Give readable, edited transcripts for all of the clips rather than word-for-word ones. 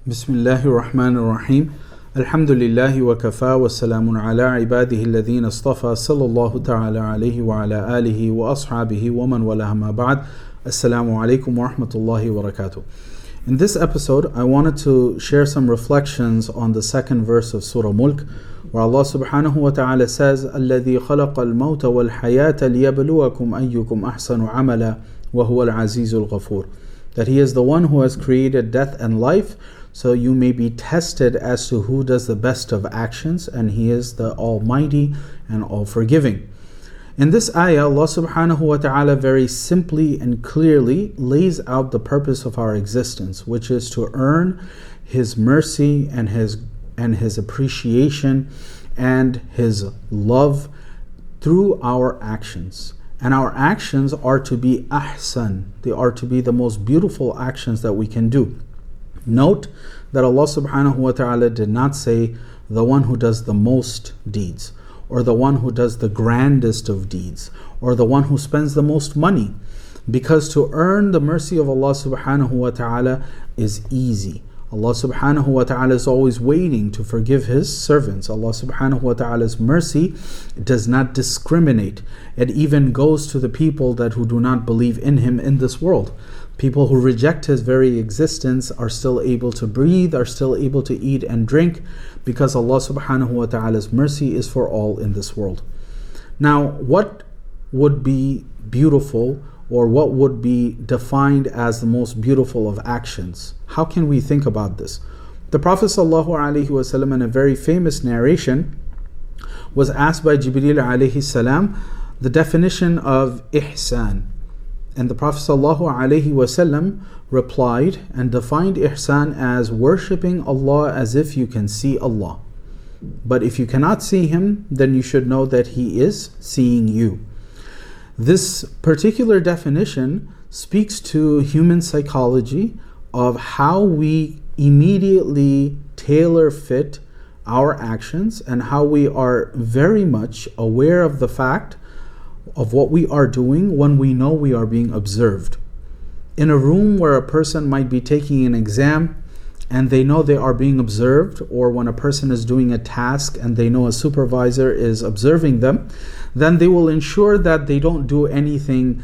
Bismillahir Rahmanir Rahim. Alhamdulillahi wa kafa wa salamun ala ibadihi alladhina istafa sallallahu ta'ala alayhi wa ala alihi wa ashabihi wa man walaha ma ba'd. Assalamu alaikum wa rahmatullahi wa barakatuh. In this episode, I wanted to share some reflections on the second verse of Surah Mulk, where Allah subhanahu wa ta'ala says, الَّذِي خَلَقَ الْمَوْتَ وَالْحَيَاةَ لِيَبْلُوَكُمْ أَيُّكُمْ أَحْسَنُ عَمَلًا وَهُوَ الْعَزِيزُ الْغَفُورُ. That He is the one who has created death and life, so you may be tested as to who does the best of actions, and He is the Almighty and All-Forgiving. In this ayah, Allah subhanahu wa ta'ala very simply and clearly lays out the purpose of our existence, which is to earn His mercy and His appreciation and His love through our actions. And our actions are to be ahsan, they are to be the most beautiful actions that we can do. Note that Allah subhanahu wa ta'ala did not say the one who does the most deeds, or the one who does the grandest of deeds, or the one who spends the most money, because to earn the mercy of Allah subhanahu wa ta'ala is easy. Allah subhanahu wa ta'ala is always waiting to forgive His servants. Allah subhanahu wa ta'ala's mercy does not discriminate. It even goes to the people who do not believe in Him in this world. People who reject His very existence are still able to breathe, are still able to eat and drink, because Allah subhanahu wa ta'ala's mercy is for all in this world. Now, what would be beautiful, or what would be defined as the most beautiful of actions? How can we think about this? The Prophet ﷺ, in a very famous narration, was asked by Jibreel alayhi salam the definition of ihsan. And the Prophet ﷺ replied and defined ihsan as worshipping Allah as if you can see Allah. But if you cannot see Him, then you should know that He is seeing you. This particular definition speaks to human psychology of how we immediately tailor fit our actions, and how we are very much aware of the fact of what we are doing when we know we are being observed. In a room where a person might be taking an exam and they know they are being observed, or when a person is doing a task and they know a supervisor is observing them, then they will ensure that they don't do anything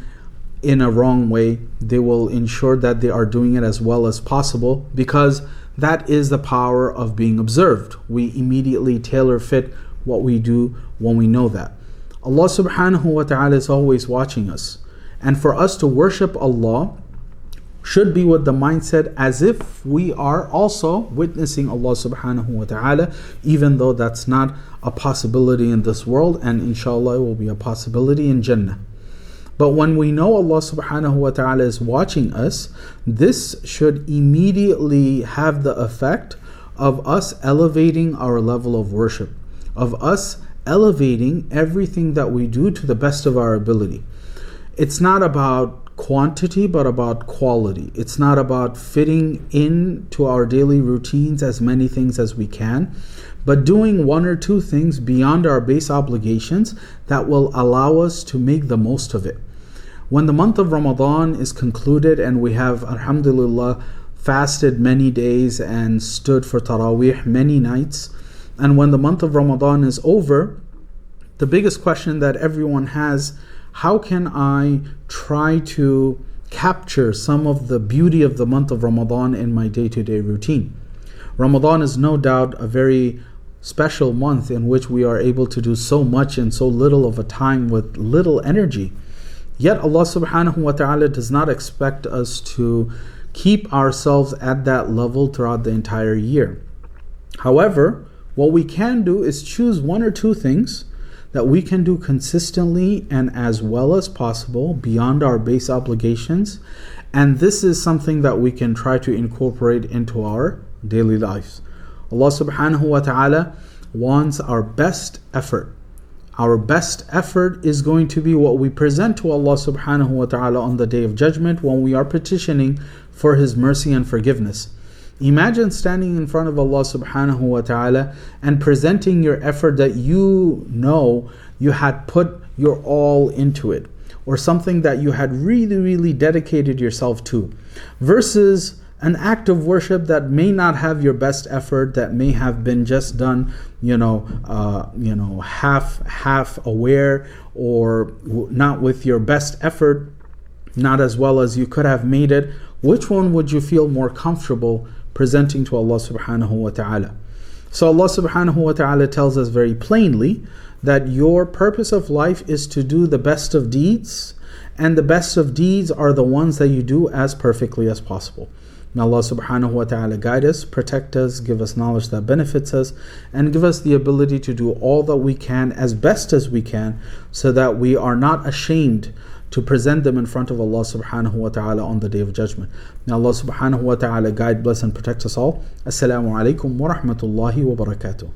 in a wrong way. They will ensure that they are doing it as well as possible, because that is the power of being observed. We immediately tailor fit what we do when we know that. Allah subhanahu wa ta'ala is always watching us. And for us to worship Allah should be with the mindset as if we are also witnessing Allah subhanahu wa ta'ala, even though that's not a possibility in this world, and inshallah it will be a possibility in Jannah. But when we know Allah subhanahu wa ta'ala is watching us, this should immediately have the effect of us elevating our level of worship, of us elevating everything that we do to the best of our ability. It's not about quantity, but about quality. It's not about fitting into our daily routines as many things as we can, but doing one or two things beyond our base obligations that will allow us to make the most of it. When the month of Ramadan is concluded and we have, alhamdulillah, fasted many days and stood for Taraweeh many nights, and when the month of Ramadan is over, the biggest question that everyone has: how can I try to capture some of the beauty of the month of Ramadan in my day-to-day routine? Ramadan is no doubt a very special month in which we are able to do so much in so little of a time with little energy. Yet Allah subhanahu wa ta'ala does not expect us to keep ourselves at that level throughout the entire year. However, what we can do is choose one or two things that we can do consistently and as well as possible beyond our base obligations, and this is something that we can try to incorporate into our daily lives. Allah subhanahu wa ta'ala wants our best effort. Our best effort is going to be what we present to Allah subhanahu wa ta'ala on the Day of Judgment when we are petitioning for His mercy and forgiveness. Imagine standing in front of Allah subhanahu wa ta'ala and presenting your effort that you know you had put your all into it, or something that you had really dedicated yourself to, versus an act of worship that may not have your best effort, that may have been just done, half aware, or not with your best effort, not as well as you could have made it, which one would you feel more comfortable presenting to Allah subhanahu wa ta'ala? So Allah subhanahu wa ta'ala tells us very plainly that your purpose of life is to do the best of deeds, and the best of deeds are the ones that you do as perfectly as possible. May Allah subhanahu wa ta'ala guide us, protect us, give us knowledge that benefits us, and give us the ability to do all that we can as best as we can, so that we are not ashamed to present them in front of Allah subhanahu wa ta'ala on the Day of Judgment. May Allah subhanahu wa ta'ala guide, bless and protect us all. Assalamu alaikum wa rahmatullahi wa barakatuh.